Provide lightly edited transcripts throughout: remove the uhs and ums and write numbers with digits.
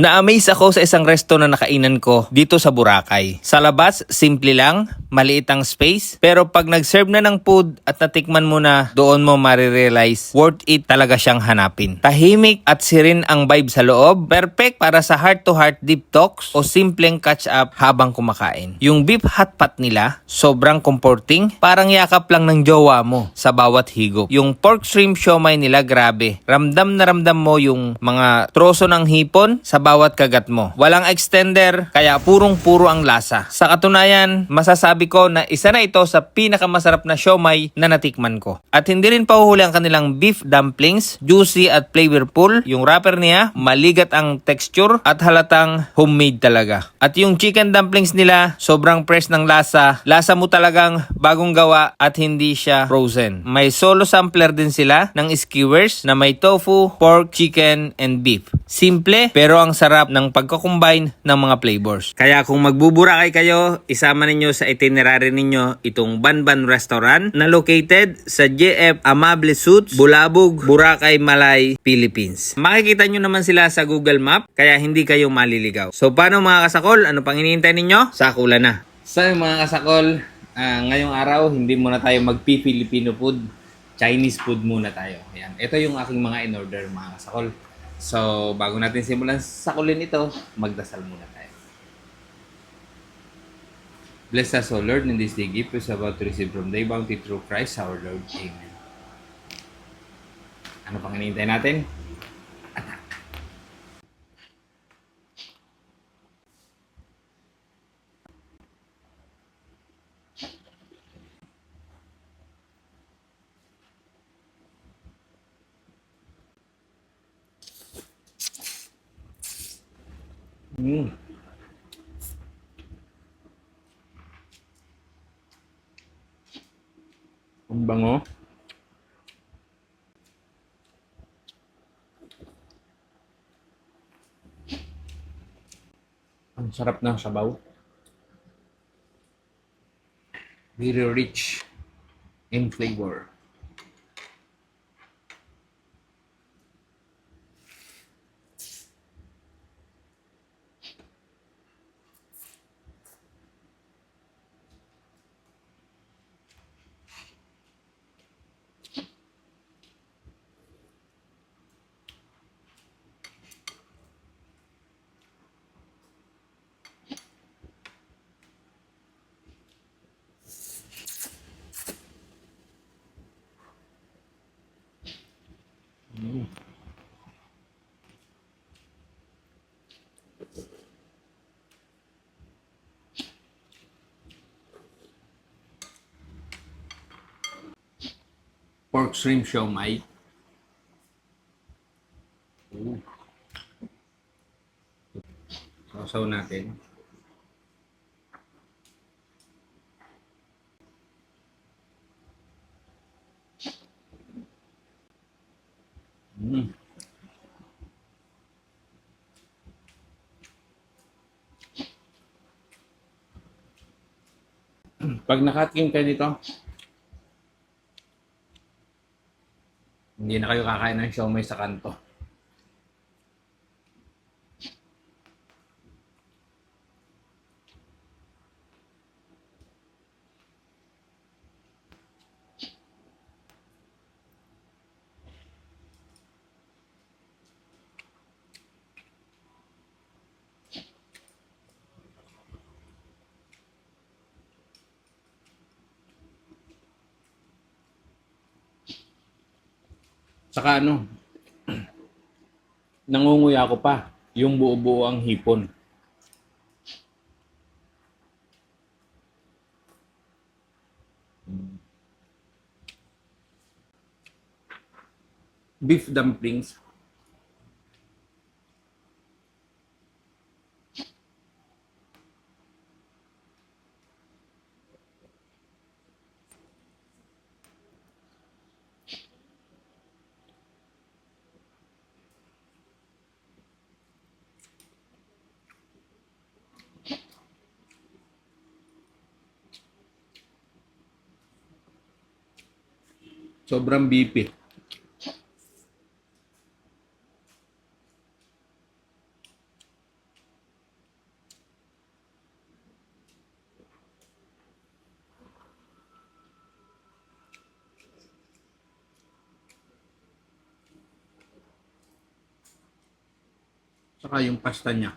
Na-amaze ako sa isang resto na nakainan ko dito sa Boracay. Sa labas, simple lang, maliit ang space, pero pag nag-serve na ng food at natikman mo na, doon mo marirealize worth it talaga siyang hanapin. Tahimik at sirin ang vibe sa loob, perfect para sa heart-to-heart deep talks o simpleng catch-up habang kumakain. Yung beef hot pot nila, sobrang comforting, parang yakap lang ng jowa mo sa bawat higop. Yung pork shrimp siomai nila, grabe. Ramdam na ramdam mo yung mga troso ng hipon sa bawat kagat mo. Walang extender, kaya purong-puro ang lasa. Sa katunayan, masasabi ko na isa na ito sa pinakamasarap na siomai na natikman ko. At hindi rin pahuhuli ang kanilang beef dumplings, juicy at flavorful. Yung wrapper niya, maligat ang texture at halatang homemade talaga. At yung chicken dumplings nila, sobrang fresh ng lasa. Lasa mo talagang bagong gawa at hindi siya frozen. May solo sampler din sila ng skewers na may tofu, pork, chicken, and beef. Simple, pero ang sarap ng pagkakombine ng mga flavors. Kaya kung magbuburakay kayo, isama ninyo sa itinerary ninyo itong Banban Restaurant na located sa JF Amable Suites, Bulabog, Boracay, Malay, Philippines. Makikita nyo naman sila sa Google Map, kaya hindi kayo maliligaw. So paano mga kasakol? Ano pang hinihintay ninyo? Sakulan na. So mga kasakol, ngayong araw, hindi muna tayo magpi-Filipino food. Chinese food muna tayo. Ayan. Ito yung aking mga in-order mga kasakol. So, bago natin simulan sakulin ito, magdasal muna tayo. Bless us, O Lord, in this day gift is about to receive from thy bounty through Christ our Lord. Amen. Ano pang hinihintay natin? Attack! Ang bango. Ang sarap ng sabaw. Very rich in flavor. Pork shrimp siomai. Sausaw natin. Pag nakatingin kayo dito, hindi na kayo kakain ng siomai sa kanto. Saka ano, nangunguya ko pa yung buo-buo ang hipon. Beef dumplings. Sobrang beefy. Saka yung pasta niya.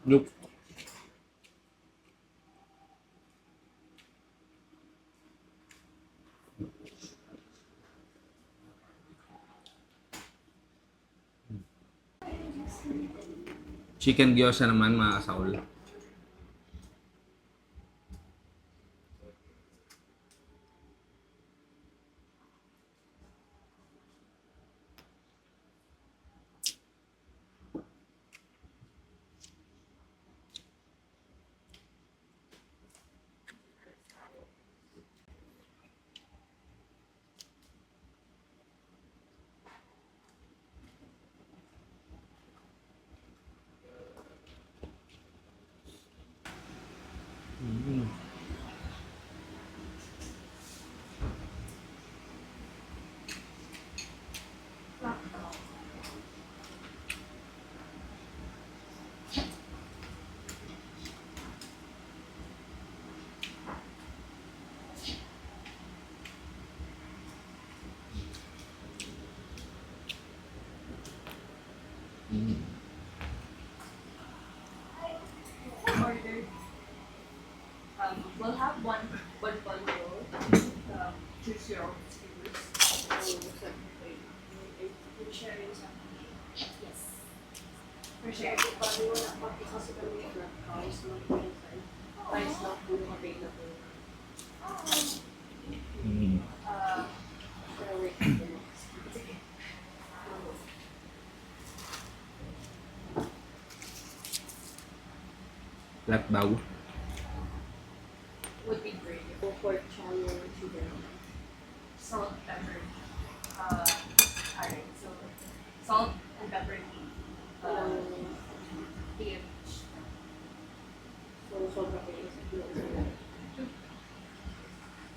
Look. Chicken gyoza naman mga kasaul. Ordered. We'll have one roll. Choose your own flavors. We're sharing something. Yes. For Kaya sure. paano wala pa kasi kami yung rice lang po yung time. Rice lang po yung available. Pero wait, sige. Latbaw. Would be great. Po pork chow yung sugar. Salt, pepper. Alright, so salt and pepper tea. Tea of each. So, sobra kayo sa kilo.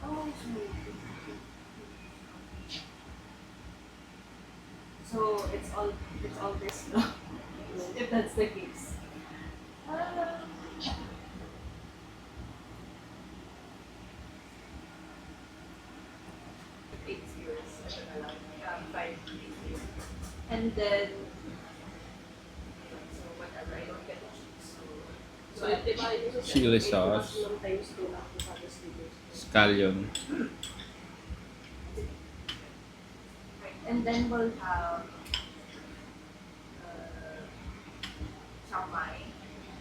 Oh, so it's all this now. If that's the case. Uh, 8 years. I don't know, 5 years. And then, so whatever, I don't get to choose. So, di ba yung sa Chili sauce. maximum times 2 lang po kada slippers. Scallion. Right. And then we'll have chow mai,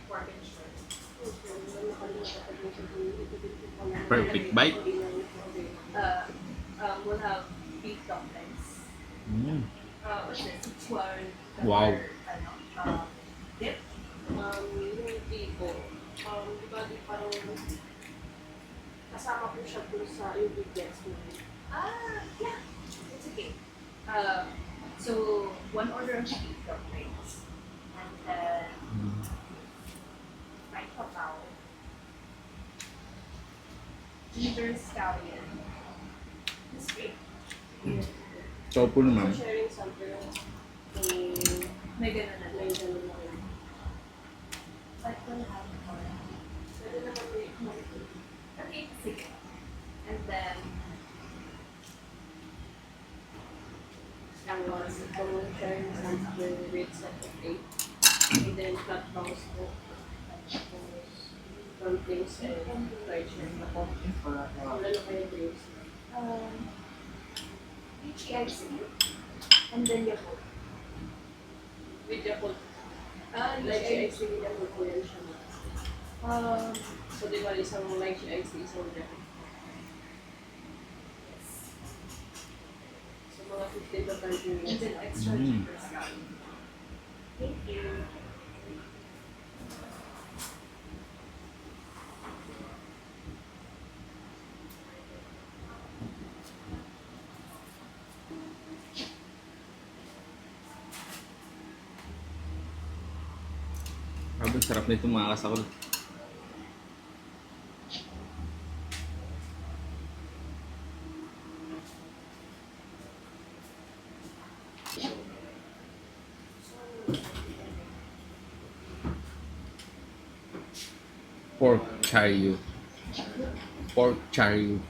pork and shrimp. Perfect bite. We'll have beef dumplings. What's this? Sichuan pepper, Wow. dip. Yung tipo, di ba di parang kasama po siya dun sa ingredients mo. Yeah, it's okay. So one order of beef dumplings, and then fried papao, ginger scallion. It's great. Topo So, naman. sharing something, May ganun na may lang. ganun na rin. But we'll have more. Pwede naman may Okay, sige. And then, tapos, kung sharing something with set of 8. And then, flat bangs po. Tapos, dumplings and fried shrimp na po. Lalo kayo drinks. lychee ice cream. And then Yakult. With Yakult. Lychee Lychee ice cream yan po yan siya. So, di ba isang lychee ice cream, isang Yakult. So, mga 15 to 30 And minutes. then extra ginger scallion. Thank you. Grabe, sarap nito mga kasakol. Pork charyu. pork charring.